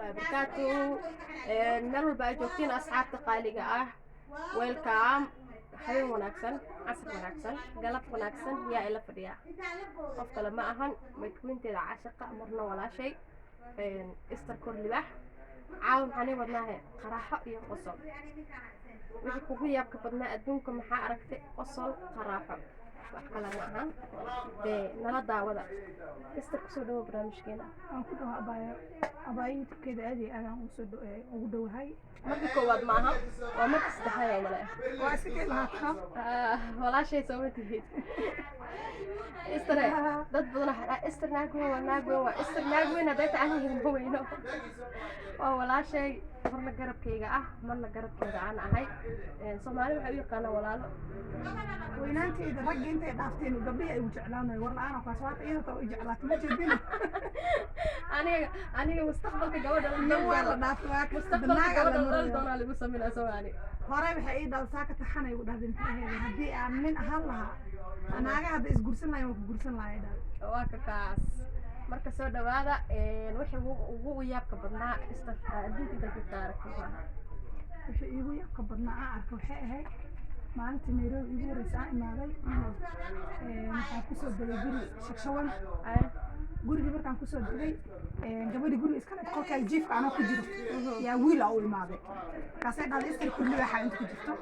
الله وبركاته. نلو باجوكتين أصحاب تقاليق ويلكام حبيب وناكسن عصر وناكسن قلب وناكسن يا إلا فريا قفك لما أهن متوين تدع عشقة أمرنا ولا شيء استركور لباح عاون عني ودناه قراحة يقصل وحي كوكو يابك بدنا أدونكم محا أركتي قصل قراحة وحكلا معها نلا داودا استركسو دو برامجكينا أنا أبايت كده أدي أنا وصدو هاي marka koowaad maaha waa marka saddexaad oo male waa iska lahaa walaashay soo matihid istre dad badan waxa istirnaagweyn haday tahay aniga weyno waa walaashay marna garabkayga marna garabkayga aan ahay Soomaali waxa u yaqaan walaalo weynaanteeda rag intay dhaafteen gabdhaha ay u jeclaanay war la'aan ka soo iyada oo jeclaat ma jeedin aniga mustaqbalka gabadha waa la dhaafay mustaqbalka gabadha doona lagu sameeyaa Soomaali hore waxa ay dhalsaa ka taxanay u dhahdeen hadii aan min ahaan lahaa anaaga hadda isgursan lahayn ku gursan lahayn waa ka kaas marka soo dhawaada wixii ugu yaabka badnaa adduunka dadka taariikhda wixii ugu yaabka badnaa arko waxay ahayd maalintii Nairobi ugu horeysay imaaday waxaan ku soo degay guri shakshawan guriga markaan ku soo degay gabadhi guriga iska leh qolka jiifka ana ku jiro yaa wiil oo imaaday kaasay dhal istir kulli waxa inta ku jirto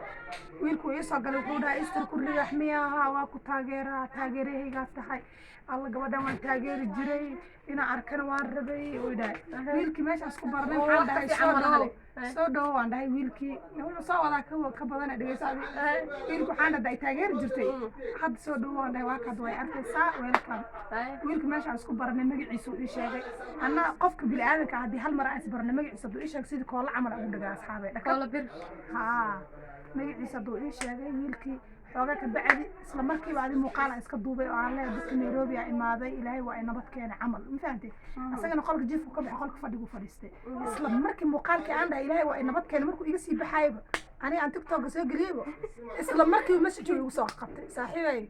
wiilku ii soo galay wuxuu dhahay istir kulli wax miyaha waa ku taageerahaygaas tahay alla gabadhan waan taageeri jiray ina arkan waan rabay oo dhahay wiilkii meeshaas ku barnay waxaan dhahay soo dhaw waan dhahay wiilkii wuxuu soo wadaa ka badan dhageysaadi wiilku waxaan dhahay taageeri jirtay hadda soo dhaw waan dhahay waa ka way arkaysaa welcome wiilkii meeshaas ku barnay magaciisa uu sheegay anna qofka bil aadanka hadii hal mar aan isbarnay magaciisa uu sheegay sidii koola camal ugu dhagaa asxaabay koola bir magaciisa uu sheegay wiilkii xoogaa ka bacdi isla markiiba adi muuqaal iska duubay oo aan leeyahay dadka Nairobi ay imaaday ilaahay waa ay nabad keenay camal ma fahamtay asagana qolka jiifku ka baxay qolka fadhigu fadhiistay isla markii muuqaalkii aan dhahay ilaahay waa ay nabad keenay markuu iga sii baxayba ani aan TikTok soo galiyay isla markii message uu soo qabtay saaxiibay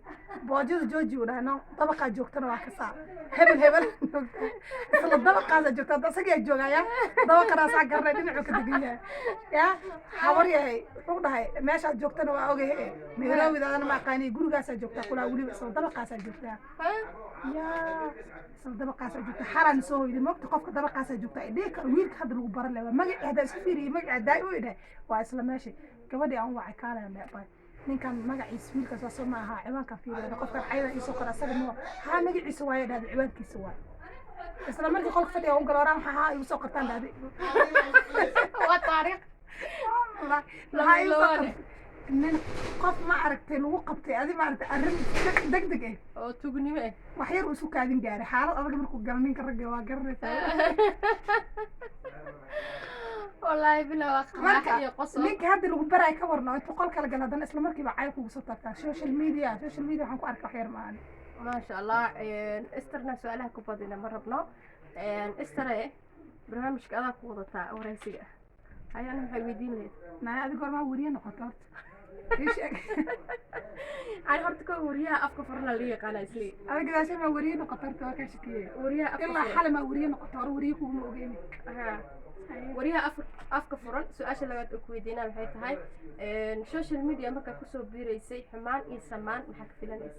boojada jooji u dhaano dabaqa joogtana waa ka saa hebel isla dabaqaada joogta asaga joogaya dabaqadaas aan garnay dhinacu ka degan ya habar yahay wuxuu dhahay meesha joogtana waa ogahay Nairobi dadana ma qaani gurigaas joogta kula waliba isla dabaqaas joogta ya isla dabaqaas joogta xaran soo hoyday moogta qofka dabaqaas joogta idheeka wiilka hadda lagu baran lahaa magaci hada isku fiiriyay magaci daay u idhay waa isla meesha gabadhi aan wacay kaalay leeyahay ninkan magaciisa wiilkaas waa soo ma aha ciwaanka fiiriyay qofka ayada isoo qora asaga ma ha magaciisa waa yidhaahday ciwaankiisa waa isla markii qolka fadhiga uu galooran waxa igu soo qortaan dhahday waa taariikh la ilaa من قف ما عرفت لو قبتي هذه ما عرفت أرد دق أو تغني ما وحير وسوق قاعدين جاري حالة أنا مركو قرنين كرجع واقرن والله بلا وقت يا قصة ليك هذا لو براي كورنا أنت قال كلا جل هذا نسل مركي بعيك وصوتك السوشيال ميديا حنكو أركح خير معنا ما شاء الله استرنا سؤالها كوبادينا مرة بنا استرى برنامج كذا قوضة ورئيسية هاي أنا محبيدين لي ما هذا قرما وريه نقطات إيش أنا هرتك وريها أفكار فرنا ليه قال إسلي أنا كذا شيء ما وريه نقطات توكل شكيه وريها إلا حال ما وريه نقطات وريه كوم وجيني وريها أفكار فرن سؤال اللي قد أكويدينا بحيث هاي السوشيال ميديا ما كوسو بيريسي حمان إنسان محك في لناس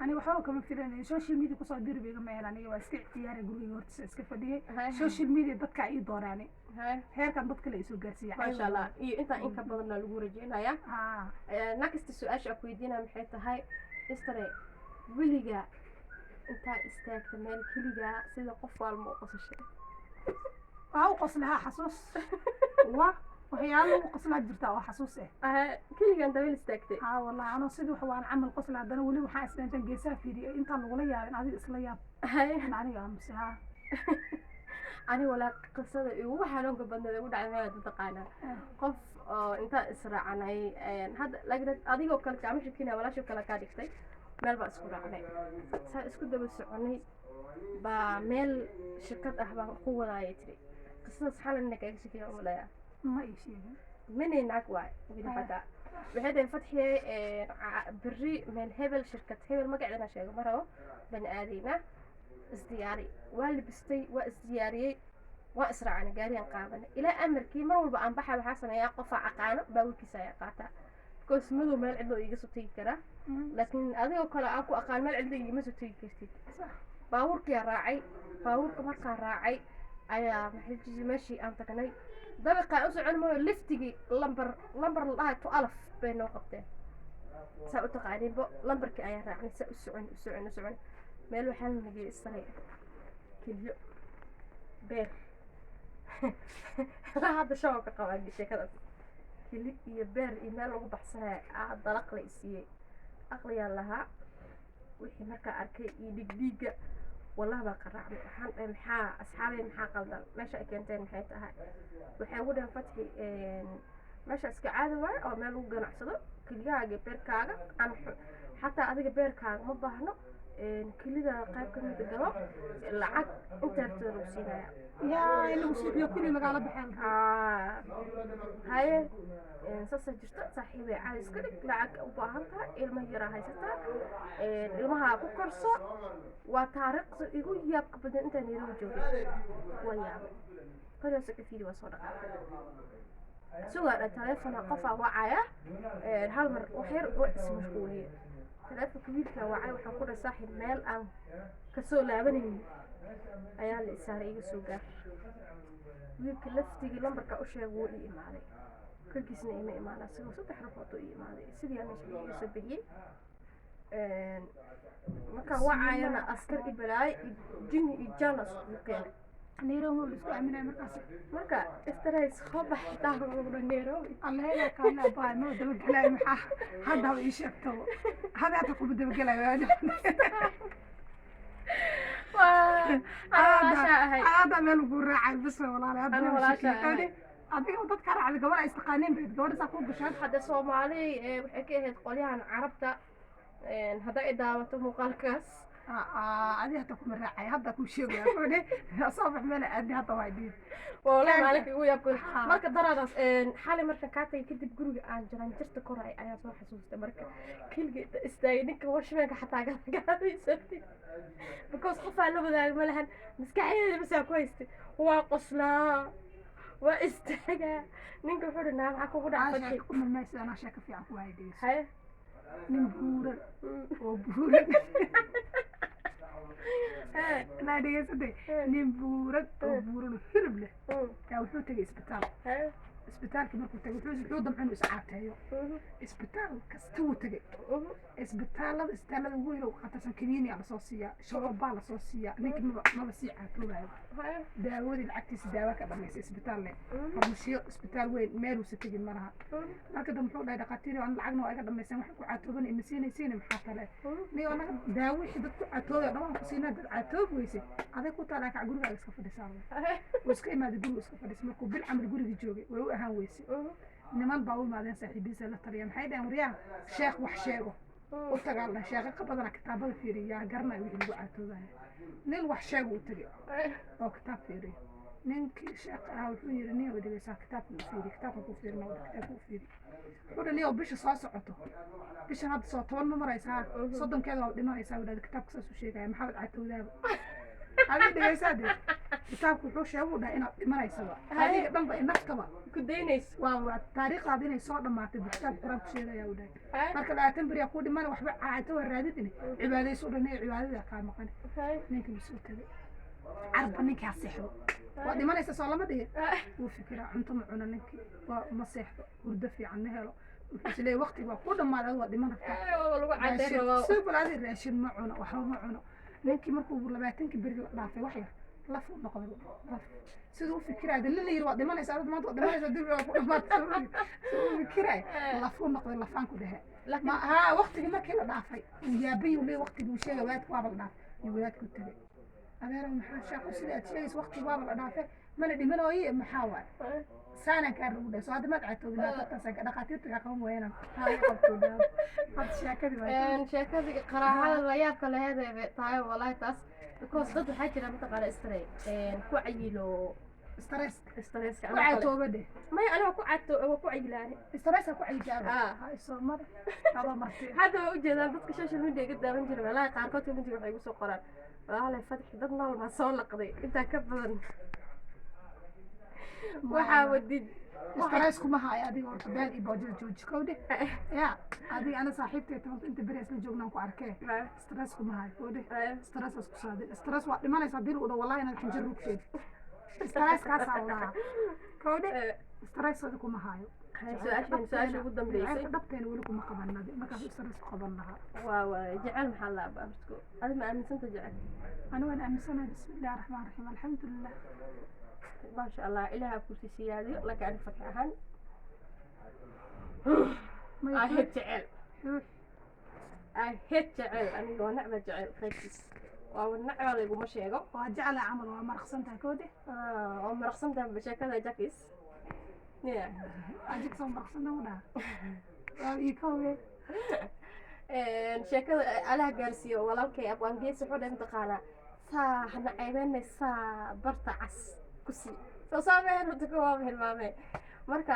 أنا بحاول كمان في لأن السوشيال ميديا كوسو دير بيجمع يعني واسكت اختياري قولي ورتس اسكت فديه السوشيال ميديا ضدك أي دور يعني هير كان ضدك اللي يسوق جالسية ما شاء الله أنت بدنا الجورة جينا يا نكست السؤال أكويدينا بحيث هاي استرى وليجا أنت استاكت مال كليجا سيدا قفوا الموقص الشيء أو قصلها حسوس وهي على قصلها جرتا وحسوس كليجا أنت وين استاكتي والله أنا صدق حوان عمل قصلها ده ولي وحاسس أنت جيسا فيدي أنت الغلية يعني هذه إصليات يعني يا مسها أنا ولا قصة وحنا قبلنا نقول على ما تتقانا قف أنت إسراء عني هذا لقد أديك وكلك عم شكينا ولا شو كلك عادكتي مال بأسكور عني سأسكت ده بس عني بعمل شركة أحباب قوة رايتري قصة حال إنك إيش كذا ولا ما يشيء من هناك واحد وكذا حتى بهذا الفتح بري من هبل شركة هبل ما قاعد أنا شيء مرة بن آدينا ازدياري واللي بستي وازدياري واسرع gaariyan qaadan ilaa amarkii mar walba aan baxay waxa sameeyaa qof aqaano baawikiisa ay qaata because madu meel cidlo iga soo tagi kara laakiin adiga kale aan ku aqaan meel cidlo iga soo tagi kartid baaburkii raacay baaburka markaa raacay ayaa maxay meeshii aan tagnay dabaqa u socon mooyo liftigi lambar la to alaf bay noo qabteen saa u taqaaniin bo lambarkii ayaa raacnay saa u socon meel waxaan nagay isray kiliyo beer la hada shoo ka qabaan sheekada kili iyo beer iyo meel lagu baxsanay dalaq la isiyay aqliya laha wixii markaa arkay iyo digdiga والله بقرعني وحن محا أصحابي محا قلدان ماشي كنتين محيط هاي وحاول أن فتحي ماشي اسكعادة واي أو مالو جناح صدق كل جاء جبير كاغا أنا حتى هذا جبير كاغا ما بهنا كل ده قايب كم تجرب العك أنت تروسينا يا اللي مسيبي كل مقالة بحال هاي ساسا جشتا صاحبي عايز كده لعك وباهنتها المهيرة هاي ستا المها كوكرسو وتاريخ يقول يابك بدن انت نيرو جوجي ويا كل سكة فيديو وصورة سوى التليفون قفا وعايا هالمر وحير وقت مشغولية تليفون كبير كوعاي وحنقول صاحب مال أن كسو لابني أيال إساري سوقر ويك لفتي لمبر كأشياء وإي إمالي كل كيسنا إما إمانا سوى صدح رفضو إي إمالي سيدي أنا شيء يسبهي marka waayana askar ibalaay jini ijana suuqeen نيرو بسكو عملنا marka istarays khabax taaro neero الله لا كان باي ما دبل كلاي محا هذا ايش شفتو هذا تقول دبل كلاي هذا ما لو راعي بس والله انا ولا شيء adiga dad ka raacay gabar ay istaqaaneen bay gabar ku gashay hada Soomaali waxay ka ahayd qolyahan Carabta hada ay daawato muuqaalkaas عادي هتكون راعي هذا كل شيء يعني صباح ما أدي هذا وايد والله مالك ويا كل marka daradaas xalay marka ka tay kadib guriga aan jiraan jirta koray ayaa soo xasuustay marka kilgeeda istaagninka washmanka xataa gaadhaysatay because qof aan la wadaag ma lahan maskaxdeeda bas ku haystay waa qoslaa waa istaaga ninka wuxuu dhanaa waxa kugu dhacay kuma meesha ana shaka fiican ku hayday hay nin buuran oo buuran لا دي سدي نبورك بورن هرب له يا وحو تجي اسبيتال اسبيتال كما كنت وحو دم عنو اسعاتايو اسبيتال كستو تجي اسبيتال ويلو خاطر كنيني على صوصيه شرب على صوصيه نيك ما بسي عاتوبا داودي العكس داوا كدميس اسبيتال له فمشي اسبيتال وين ميلو سكجي مرها marka dam wuxuu dhahay dhaqaatiir aan lacagna ay ka dhameeysan wax ku caatooban in siinaysiin maxaa kale niyo anaga daawo dad ku caatooda dhan ku siinaa dad caatoob weyse aday ku taala ka guriga iska fadhiisaan iska imaad guriga iska fadhiis markuu bil amal guriga joogay way u ahaan weyse niman baa u imaadeen saaxiibiisa la taliya maxay dhahan wariyaan sheekh wax sheego u tagaalna sheekh ka badan kitaabada fiiriya garna wixii lagu caatoobay nin wax sheego u tagay oo kitaab fiiriya ninkii sheekh wuxuu yiri nin wada weeysa kitaabka ku fiirina wuxuu niyo bisha soo socoto bisha hadda soo 10 ma maraysaa 30 keeda oo dhimanaysaa wada kitaabka saas u sheegay maxamed caatoodaaba هذا ده يساعد كتاب كل شيء هو ده إنا ما يسوى هذه بنبع النفتبة كدينيس والتاريخ هذين يصعد ما تبي كتاب قرب شيء يا وداي مركز لا تنبر يقول ما نوح عاتوا الرادتني عبادة يسودني عبادة كان مكان نيك مسؤول تبي عرب نيك هالسحر ودي ما ليس صالة ما ده وفكرة أنتم عنا نيك ومسيح وردفي عنها له بس لي وقتي وكل ما هذا ودي ما نفتح سوبر هذه الراشين معنا وحرام معنا ninkii markuu 20 bari dhaafay wax yar laf u noqday laf sidoo fikirada la yiri waa dhimanaysa aad maanta dhimanaysa dib ku dhamaatay sidoo fikirada laf u noqday lafaan ku dhahay ma ha waqtigi markii la dhaafay yaabay uu leeyahay waqtigi uu sheegay waad ku abal dhaaf iyo waad ku tagay adeer maxaa shaqo sida aad sheegayso waqtigi waa la dhaafay ma la dhimanooyay maxaa waa سانا كان رودة سو هذا ما دعته بلا تتسق دقاتيرتك كم وينهم هاي قبضوا هذا شاكدي شاكدي قراءة الرياض كل هذا طيب والله تاس because ضد حاجة لما تقرأ استري كوعيلو استرس كوعيتو بده ما أنا كوعيلاني استرس كوعيلاني هاي صار هذا مرتين هذا وجه ذا ضد كشاش الميديا قدام من جنب لا قارقات الميديا وحي يقصوا قرار والله فتح ضد نور ما صار لقضي أنت كبر waxaa wadid stress kuma hayo adiga horta been iyo boojada jooji kowde ya adiga ana saaxiibtay tahay inta beri isla joognaan ku arkay stress kuma hayo kowde stress isku saade stress waa dhimanaysa dil u dhow wallahi inaad xinjir ku sheeg stress ka sawda kowde stress kuma hayo su-aasha ugu dambeysay dhabteen weli kuma qabanadi markaas stress ku qaban lahaa waa jecel maxaa la abaarto adiga ma aaminsanta jecel أنا وأنا أمسنا بسم الله الرحمن الرحيم الحمد لله ما شاء الله إلها كرسي سيادي لك أعرف فتحهن I hate جعل I hate جعل أنا ونعمة جعل خيس والنعمة اللي يقوم شيء وجعل عمل ومرخصنتها كودي ومرخصنتها بشكل جاكيس نعم أجيك صوم مرخصنتها ولا يكوي sheekada alaha gaarsiiyo walaalkay abwaan geesi wuxuu dhahay mataqaanaa saa hana ceebeynay saa barta cas ku sii soo saameen horta kuwaa hilmaamee marka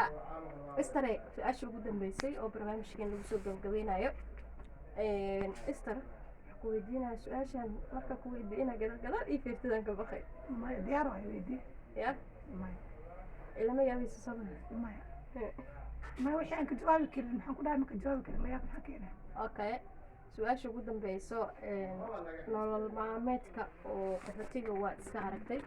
istare su-aasha ugu dambeysay oo barnaamijkeen lagu soo gabagabeynayo ister waxaa ku weydiinaya su-aashan marka ku weydiina gadal iyo feertadan ka baqay maya diyaar waa weydii ya maya ilama yaabaysa sabana maya maya wixii aan ka jawaabi karin maxaan ku dhahay ma ka jawaabi karin layaab maxaa keenay okay su-aasha ugu dambeyso nolol maalmeedka oo qaxootiga waa iska aragtay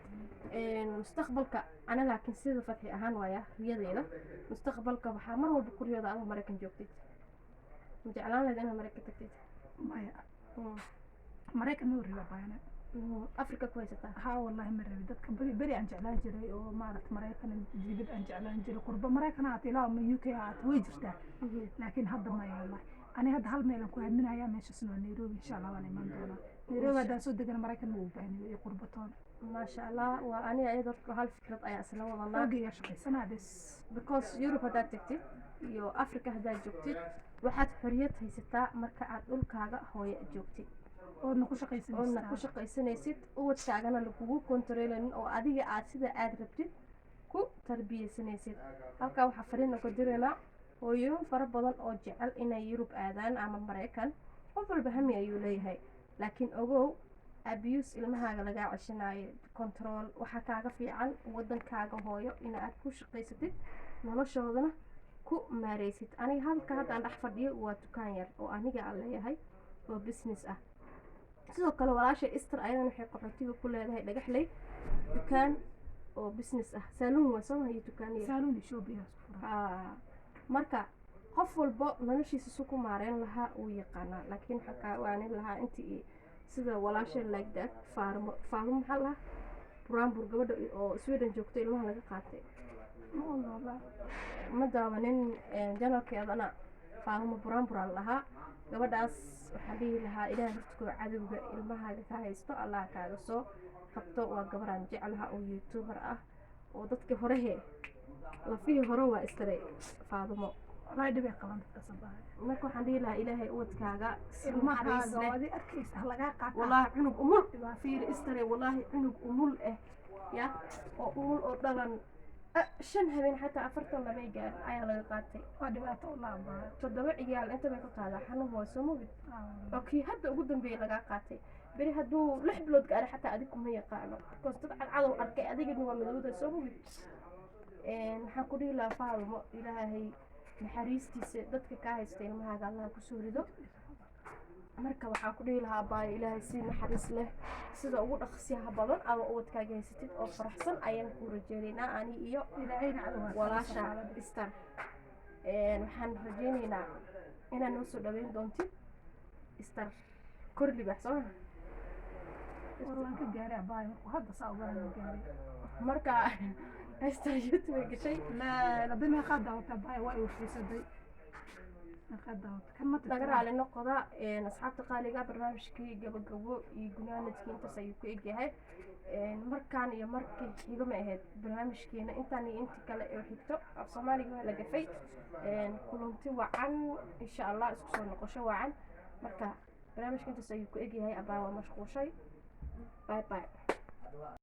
mustaqbalka ana laakiin sida fatxi ahaan waaya riyadeeda mustaqbalka waxaa mar walba kuryooda adiga maraykan joogtid ma jeclaan lahayd inaad maraykan tagtid maya maraykan ma riba baana afrika ku haysataa haa wallahi ma rabi dadka beri aan jeclaan jiray oo maaragta maraykan dibad aan jeclaan jiray qurba maraykan haata ilaa ma UK haata way jirtaa laakiin hadda maya wallahi أنا هذا هل ميلان كوه من هيا ماشي سنو نيروبي إن شاء الله وأنا من دونا نيروبي هذا سود دقنا مريكان مو بهني قربتون ما شاء الله وأنا أيضا هالفكرة أي أصلا والله أوكي يا شقي سنة بس because Europe هذا تكتب يو أفريقيا هذا جوكتي واحد حرية هي ستا مركع أقول كاغا هو جوكتي oo naku shaqaysanaysid oo taagana lagu controlin oo adiga aad sida aad rabtid ku tarbiyaysanaysid halka waxa fariin ku direena hooyo fara badan oo jecel inay Yurub aadaan ama Mareykan qof walba hami ayuu leeyahay laakiin ogow abuse ilmahaaga laga cashinayo control waxa kaaga fiican wadankaaga hooyo in aad ku shaqaysatid noloshoodana ku maareysid aniga halka hadda aan dhex fadhiyo waa dukaan yar oo aniga aan leeyahay oo business ah sidoo kale walaasha Esther ayadana waxay qaxootiga ku leedahay dhagaxley dukaan oo business ah salon waa soo hay dukaan yar salon shoobiya marka qof walba noloshiisa soo ku maareen lahaa uu yaqaana laakiin xaqa waan lahaa intii sida walaasha like that faarmo maxaa la buraanbur gabadha oo Sweden joogtay ilmaha laga qaatay ma daawanin janalkeedana faarmo buraanbur lahaa gabadhaas waxaa dhihi lahaa ilaahay horta cadowga ilmahaaga ka haysto Allah kaaga soo qabto waa gabaraan jecelaha oo youtuber ah oo dadka horehe lafii hore waa istaray faadimo wallahi dhibay qaban dadka sabahay marka waxaan dhihi lahaa ilaahay wadkaaga ilmahaaga wadi arkaysa laga qaato wallahi cunug umul waa fiir istaray wallahi cunug umul ya oo umul oo dhalan shan habeen xataa afartan lama gaar ayaa laga qaatay waa dhibaato wallahi baa toddoba ciyaal inta bay ku qaadaa xanuun waa soo mugid okay hadda ugu dambeeyay laga qaatay bari haduu 6 bilood gaar xataa adigu ma yaqaano because dad cadow arkay adigana waa madowda soo mugid waxaan ku dhihi lahaa faadimo ilaahay naxariistiisa dadka ka haysta ilmahaaga Allah ku soo rido marka waxaan ku dhihi lahaa baa ilaahay si naxariis leh sida ugu dhaqsiyaha badan ama wadkaaga haysatid oo faraxsan ayaan ku rajaynaynaa ani iyo ilaahayna cadawaa walaasha Esther waxaan rajaynaynaa inaan noo soo dhaweyn doontid Esther korli baxsan warwan ka gaaray baa hadda saa uga gaaray marka Esther YouTube gashay la dima qaada wata baa way u xiisaday laga raali noqda asxaabta qaaliga barnaamijkii gabagabo iyo gunaanadkii intaas ayuu ku egyahay markaan iyo markii xiga ma ahayd barnaamijkeena intaan iyo intii kale ee xigto af Soomaaliga waa la gafay kulanti wacan insha Allah isku soo noqosho wacan marka barnaamijka intaas ayuu ku egyahay abaa waa mashquulshay bye bye